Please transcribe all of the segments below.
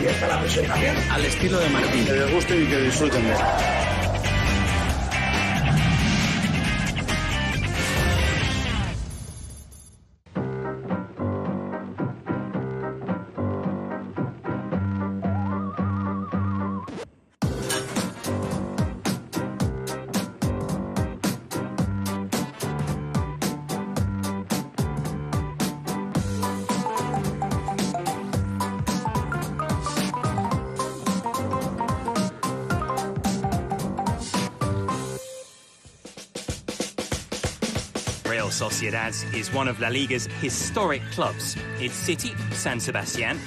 Y está la presión también. Al estilo de Martín. Que les guste y que disfruten de esto. Real Sociedad is one of La Liga's historic clubs. Its city, San Sebastián,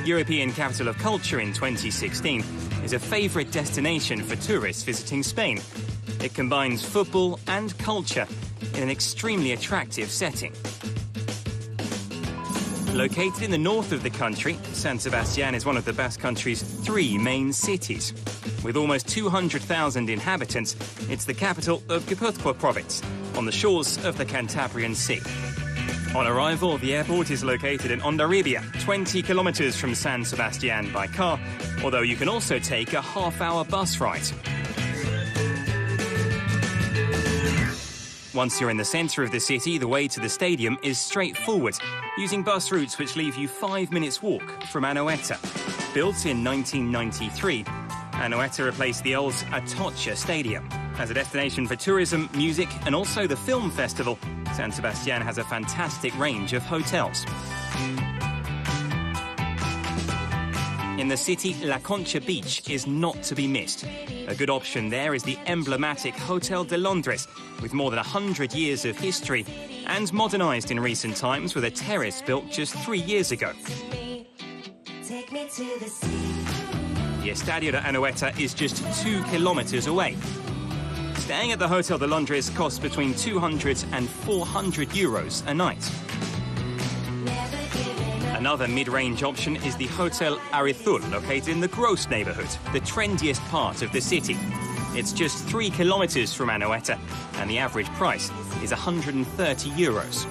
European Capital of Culture in 2016, is a favourite destination for tourists visiting Spain. It combines football and culture in an extremely attractive setting. Located in the north of the country, San Sebastián is one of the Basque Country's 3 main cities. With almost 200,000 inhabitants, it's the capital of Guipúzcoa province, on the shores of the Cantabrian Sea. On arrival, the airport is located in Hondarribia, 20 kilometres from San Sebastián by car, although you can also take a half-hour bus ride. Once you're in the centre of the city, the way to the stadium is straightforward, using bus routes which leave you 5 minutes walk from Anoeta. Built in 1993, Anoeta replaced the old Atocha Stadium. As a destination for tourism, music and also the film festival, San Sebastián has a fantastic range of hotels. In the city, La Concha Beach is not to be missed. A good option there is the emblematic Hotel de Londres, with more than 100 years of history and modernised in recent times with a terrace built just 3 years ago. The Estadio de Anoeta is just 2 kilometres away. Staying at the Hotel de Londres costs between 200 and 400 euros a night. Another mid-range option is the Hotel Arizul, located in the Gross neighbourhood, the trendiest part of the city. It's just 3 kilometres from Anoeta, and the average price is 130 euros.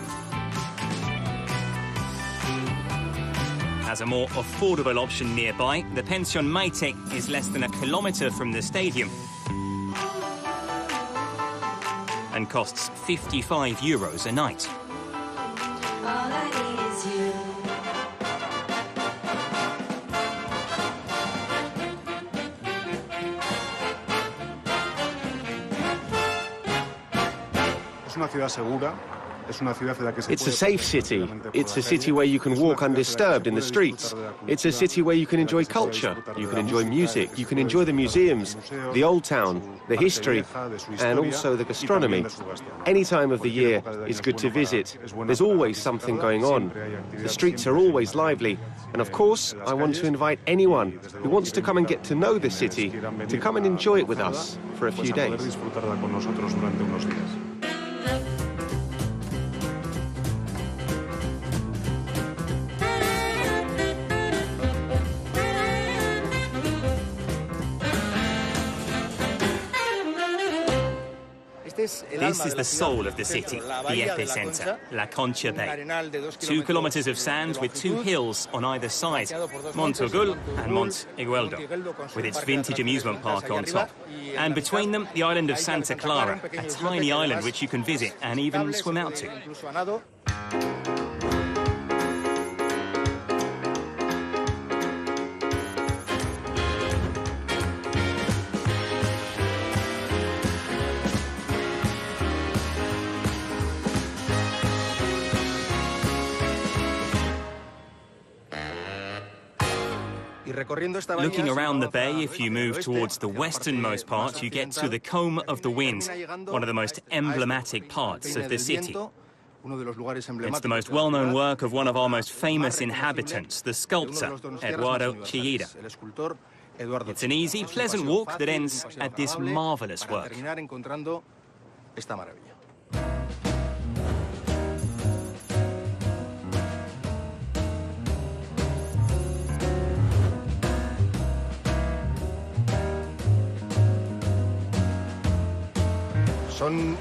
As a more affordable option nearby, the Pension Maite is less than 1 kilometre from the stadium and costs 55 euros a night. It's a safe city. It's a city where you can walk undisturbed in the streets. It's a city where you can enjoy culture, you can enjoy music, you can enjoy the museums, the old town, the history, and also the gastronomy. Any time of the year is good to visit. There's always something going on. The streets are always lively. And of course, I want to invite anyone who wants to come and get to know the city to come and enjoy it with us for a few days. This is the soul of the city, the epicenter, La Concha Bay. 2 kilometres of sand with 2 hills on either side, Mont Orgul and Mont Igueldo, with its vintage amusement park on top. And between them, the island of Santa Clara, a tiny island which you can visit and even swim out to. Looking around the bay, if you move towards the westernmost part, you get to the Comb of the Wind, one of the most emblematic parts of the city. It's the most well-known work of one of our most famous inhabitants, the sculptor, Eduardo Chillida. It's an easy, pleasant walk that ends at this marvellous work.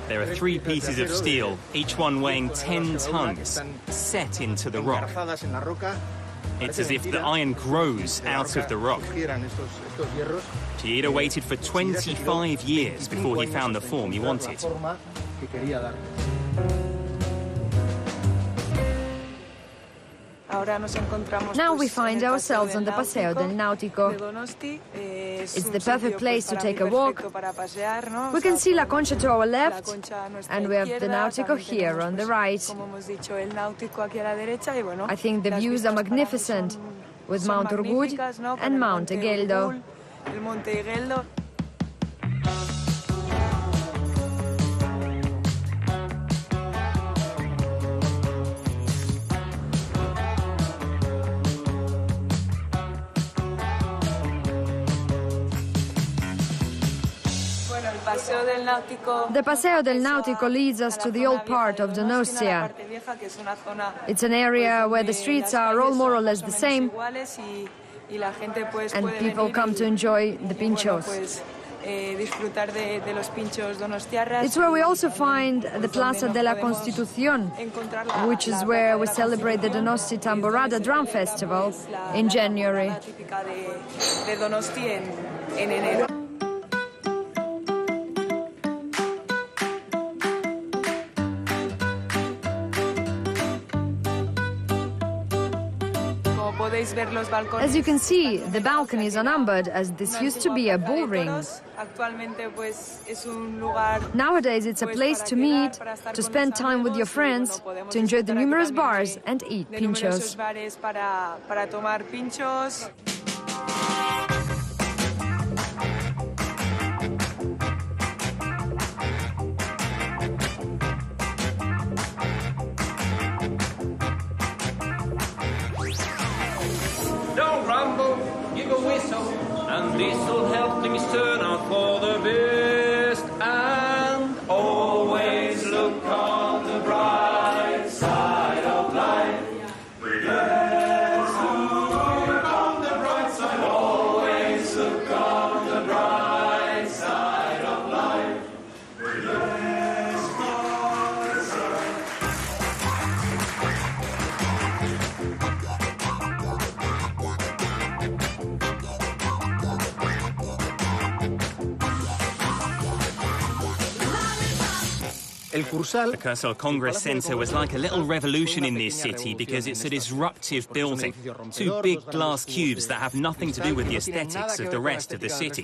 There are 3 pieces of steel, each one weighing 10 tons, set into the rock. It's as if the iron grows out of the rock. Chieda waited for 25 years before he found the form he wanted. Now we find ourselves on the Paseo del Náutico. It's the perfect place to take a walk. We can see La Concha to our left, and we have the Náutico here on the right. I think the views are magnificent, with Mount Orgull and Mount Egeldo. The Paseo del Náutico leads us to the old part of Donostia. It's an area where the streets are all more or less the same, and people come to enjoy the pinchos. It's where we also find the Plaza de la Constitución, which is where we celebrate the Donosti Tamborada Drum Festival in January. As you can see, the balconies are numbered, as this used to be a bull ring. Nowadays, it's a place to meet, to spend time with your friends, to enjoy the numerous bars and eat pinchos. Don't rumble, give a whistle, and this'll help things turn out for the best. And always look on the bright side of life. Let's look on the bright side. Always look on the bright side of life. The Cursal Congress Center was like a little revolution in this city because it's a disruptive building. Two big glass cubes that have nothing to do with the aesthetics of the rest of the city.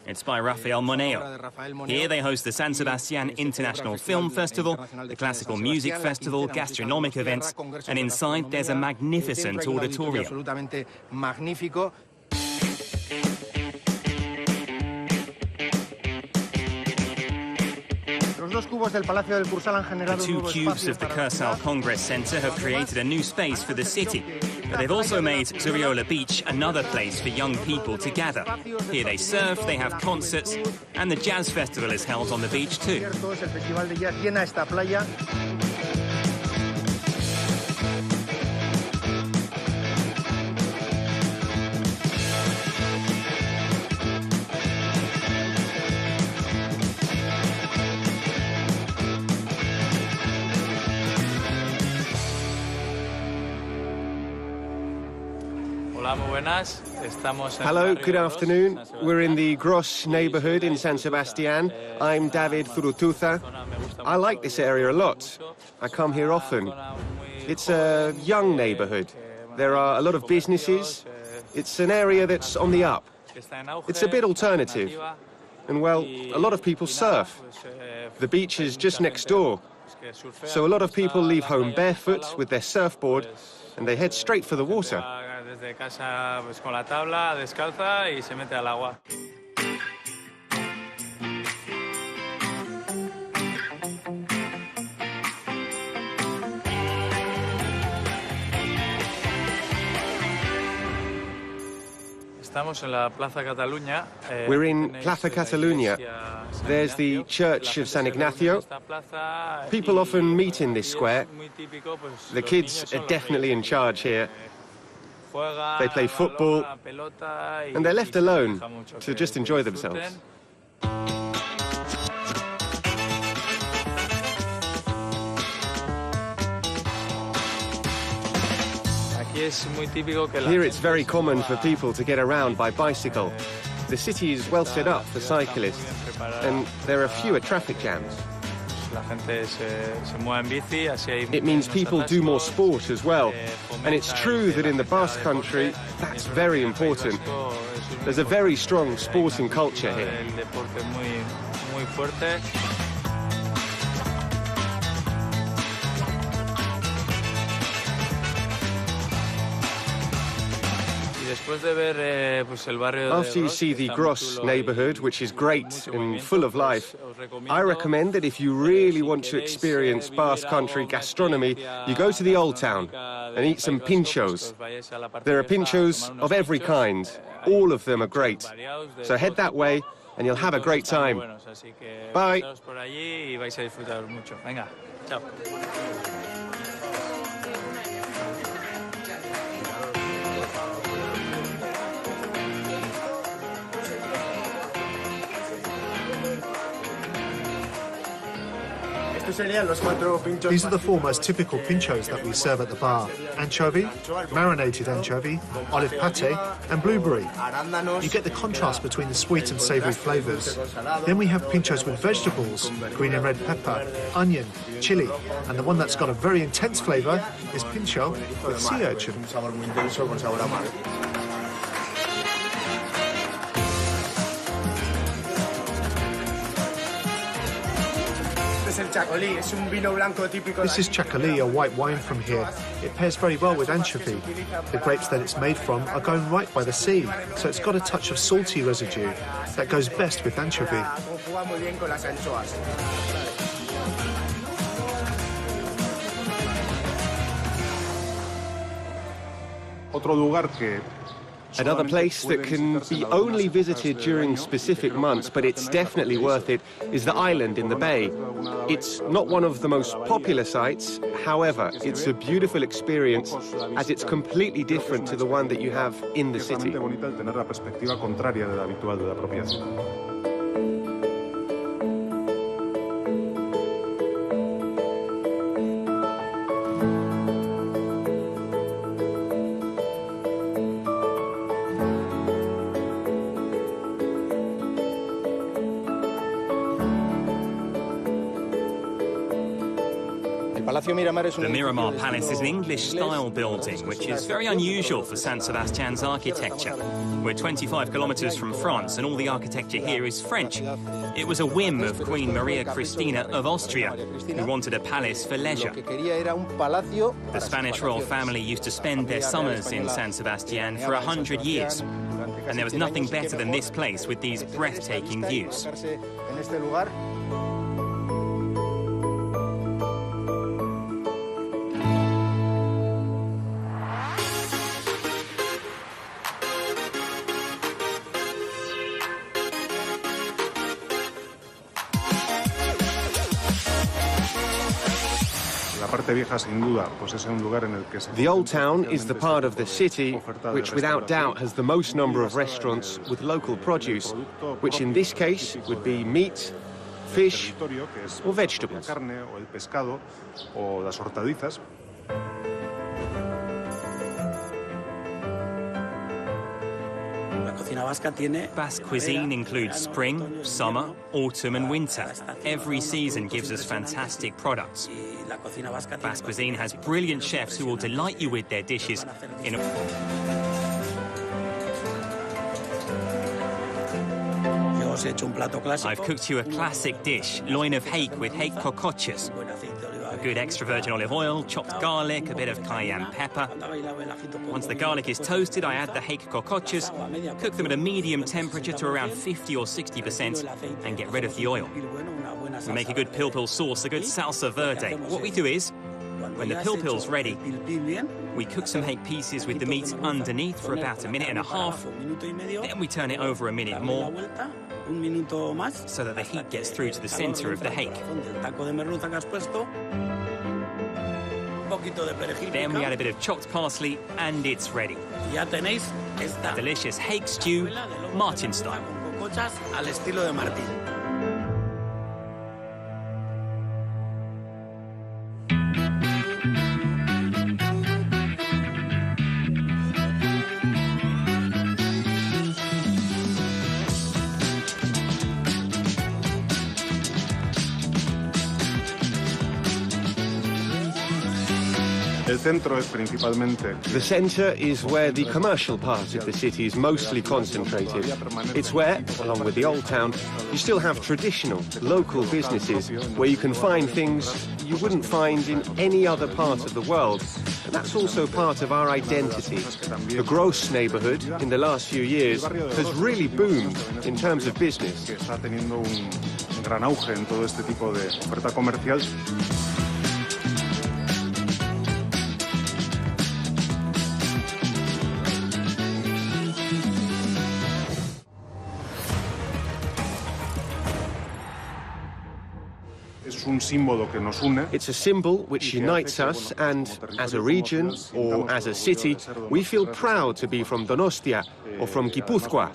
It's by Rafael Moneo. Here they host the San Sebastian International Film Festival, the Classical Music Festival, gastronomic events, and inside there's a magnificent auditorium. The two cubes of the Cursal Congress Center have created a new space for the city, but they've also made Zuriola Beach another place for young people to gather. Here they surf, they have concerts, and the jazz festival is held on the beach too. Hello, good afternoon. We're in the Gros neighborhood in San Sebastian. I'm David Zurutuza. I like this area a lot. I come here often. It's a young neighborhood. There are a lot of businesses. It's an area that's on the up. It's a bit alternative. And, well, a lot of people surf. The beach is just next door. So a lot of people leave home barefoot with their surfboard and they head straight for the water. Desde casa pues con la tabla descalza y se mete al agua. We're in Plaza Catalunya. There's the Church of San Ignacio. People often meet in this square. The kids are definitely in charge here. They play football, and they're left alone to just enjoy themselves. Here it's very common for people to get around by bicycle. The city is well set up for cyclists, and there are fewer traffic jams. It means people do more sport as well, and it's true that in the Basque Country, that's very important. There's a very strong sporting culture here. After you see the Gros neighborhood, which is great and full of life, I recommend that if you really want to experience Basque Country gastronomy, you go to the Old Town and eat some pinchos. There are pinchos of every kind. All of them are great. So head that way and you'll have a great time. Bye. These are the four most typical pinchos that we serve at the bar. Anchovy, marinated anchovy, olive pate, and blueberry. You get the contrast between the sweet and savoury flavours. Then we have pinchos with vegetables, green and red pepper, onion, chilli, and the one that's got a very intense flavour is pincho with sea urchin. This is chacoli, a white wine from here. It pairs very well with anchovy. The grapes that it's made from are grown right by the sea, so it's got a touch of salty residue that goes best with anchovy. Another place that can be only visited during specific months, but it's definitely worth it, is the island in the bay. It's not one of the most popular sites, however, it's a beautiful experience as it's completely different to the one that you have in the city. The Miramar Palace is an English-style building, which is very unusual for San Sebastian's architecture. We're 25 kilometres from France, and all the architecture here is French. It was a whim of Queen Maria Cristina of Austria, who wanted a palace for leisure. The Spanish royal family used to spend their summers in San Sebastian for 100 years. And there was nothing better than this place with these breathtaking views. The Old Town is the part of the city which without doubt has the most number of restaurants with local produce, which in this case would be meat, fish or vegetables. Basque cuisine includes spring, summer, autumn and winter. Every season gives us fantastic products. Basque cuisine has brilliant chefs who will delight you with their dishes in a... I've cooked you a classic dish, loin of hake with hake cocoches. Good extra virgin olive oil, chopped garlic, a bit of cayenne pepper. Once the garlic is toasted, I add the hake cocoches, cook them at a medium temperature to around 50 or 60% and get rid of the oil. We make a good pil-pil sauce, a good salsa verde. What we do is, when the pil-pil's ready, we cook some hake pieces with the meat underneath for about 1.5 minutes. Then we turn it over 1 minute more, so that the heat gets through to the center of the hake. Then we add a bit of chopped parsley and it's ready. A delicious hake stew, Martin style. The centre is where the commercial part of the city is mostly concentrated. It's where, along with the old town, you still have traditional, local businesses where you can find things you wouldn't find in any other part of the world. And that's also part of our identity. The Gross neighbourhood, in the last few years, has really boomed in terms of business. Gran auge en todo este tipo de oferta comercial. It's a symbol which unites us, and as a region or as a city, we feel proud to be from Donostia or from Gipuzkoa.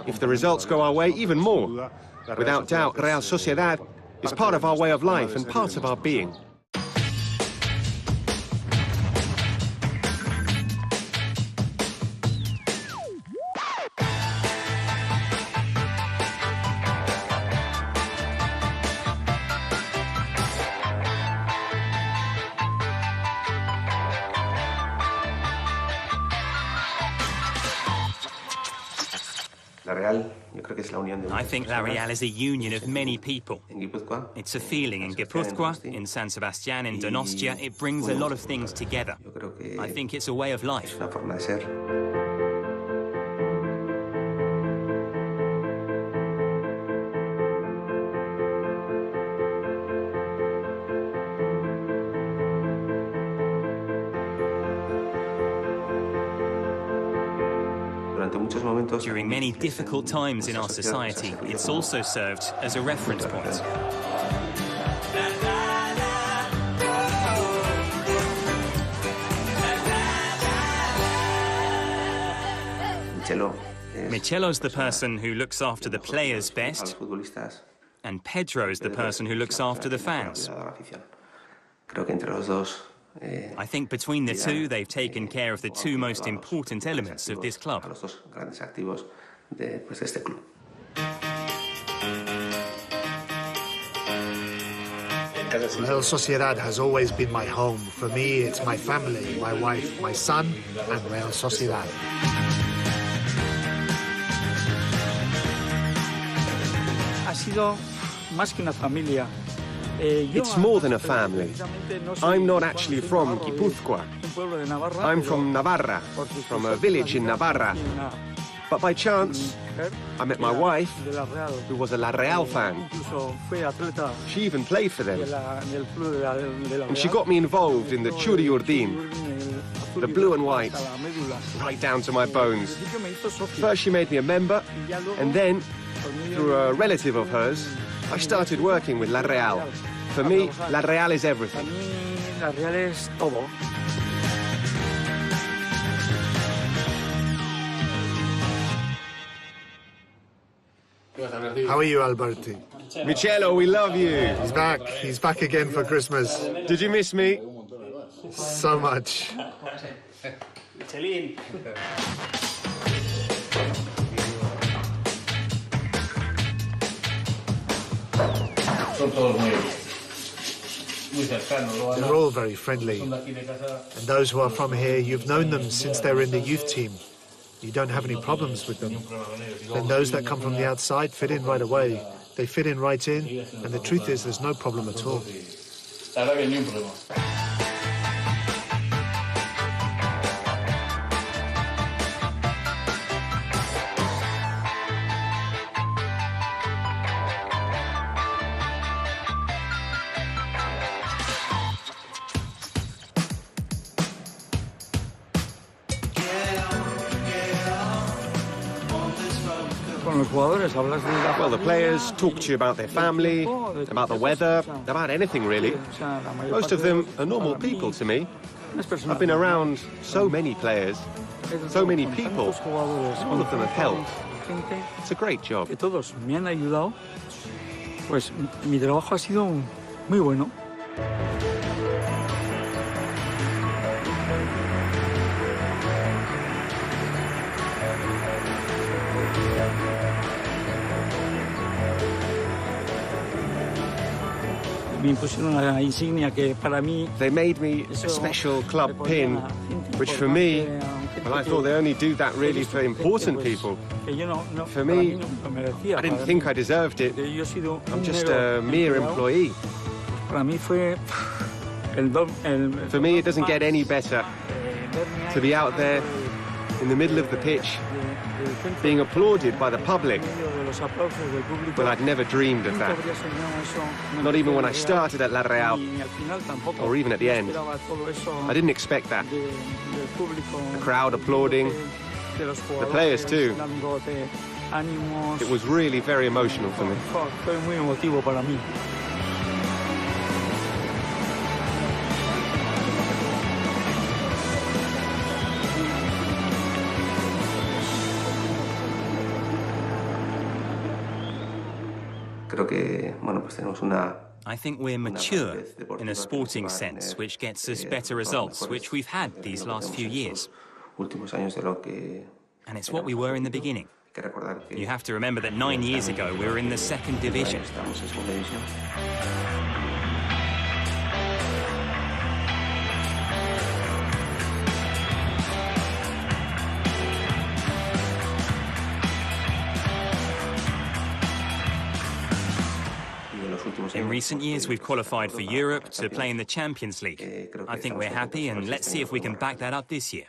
If the results go our way, even more. Without doubt, Real Sociedad is part of our way of life and part of our being. I think La Real is a union of many people. It's a feeling in Gipuzkoa, in San Sebastián, in Donostia. It brings a lot of things together. I think it's a way of life. During many difficult times in our society, it's also served as a reference point. Michelo's the person who looks after the players best, and Pedro's the person who looks after the fans. I think between the two, they've taken care of the two most important elements of this club. Real Sociedad has always been my home. For me, it's my family, my wife, my son, and Real Sociedad. Ha sido más que una familia. It's more than a family. I'm not actually from Gipuzkoa. I'm from Navarra, from a village in Navarra. But by chance, I met my wife, who was a La Real fan. She even played for them. And she got me involved in the Churi Urdin, the blue and white, right down to my bones. First she made me a member, and then, through a relative of hers, I started working with La Real. For me, La Real is everything. La Real es todo. How are you, Alberti? Michelo, we love you. He's back. He's back again for Christmas. Did you miss me? So much. They're all very friendly. And those who are from here, you've known them since they were in the youth team. You don't have any problems with them. Then those that come from the outside fit in right away. They fit in right in, and the truth is there's no problem at all. Well, the players talk to you about their family, about the weather, about anything really. Most of them are normal people to me. I've been around so many players, so many people. All of them have helped. It's a great job. Todos me han ayudado. Pues mi trabajo ha sido muy bueno. They made me a special club pin, which for me, well, I thought they only do that really for important people. For me, I didn't think I deserved it. I'm just a mere employee. For me, it doesn't get any better to be out there in the middle of the pitch, being applauded by the public. Well, I'd never dreamed of that. Not even when I started at La Real, or even at the end. I didn't expect that. The crowd applauding, the players too. It was really very emotional for me. I think we're mature in a sporting sense, which gets us better results, which we've had these last few years. And it's what we were in the beginning. You have to remember that 9 years ago we were in the second division. In recent years, we've qualified for Europe to play in the Champions League. I think we're happy, and let's see if we can back that up this year.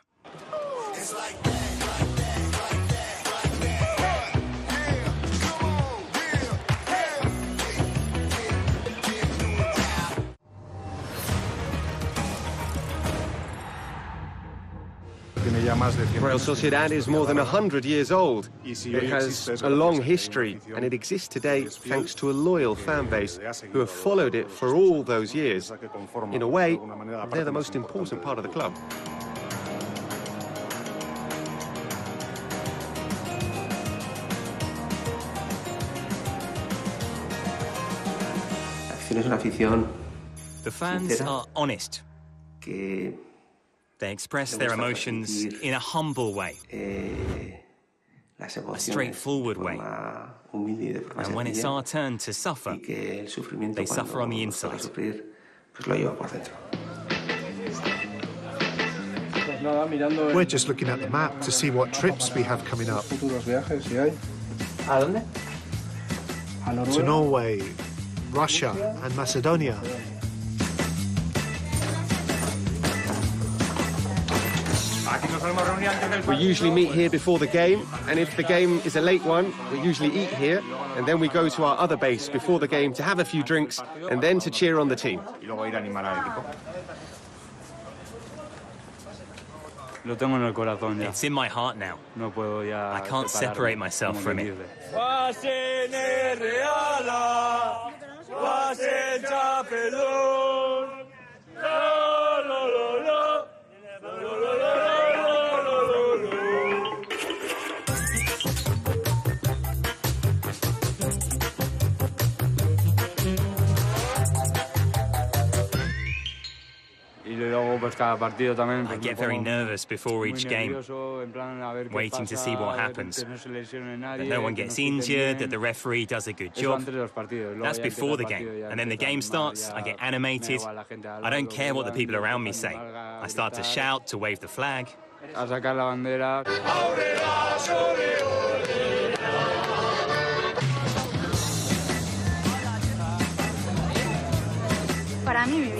Real Sociedad is more than 100 years old. It has a long history, and it exists today thanks to a loyal fan base who have followed it for all those years. In a way, they're the most important part of the club. The fans are honest. They express their emotions in a humble way, a straightforward way. And when it's our turn to suffer, they suffer on the inside. We're just looking at the map to see what trips we have coming up. To Norway, Russia and Macedonia. We usually meet here before the game, and if the game is a late one, we usually eat here, and then we go to our other base before the game to have a few drinks, and then to cheer on the team. It's in my heart now. I can't separate myself from it. I get very nervous before each game, waiting to see what happens. That no one gets injured, that the referee does a good job. That's before the game. And then the game starts, I get animated. I don't care what the people around me say. I start to shout, to wave the flag.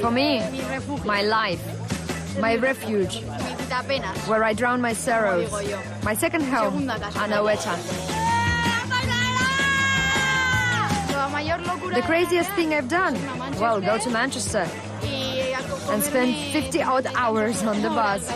For me, my life, my refuge, where I drown my sorrows, my second home, Anoeta. The craziest thing I've done? Well, go to Manchester and spend 50-odd hours on the bus.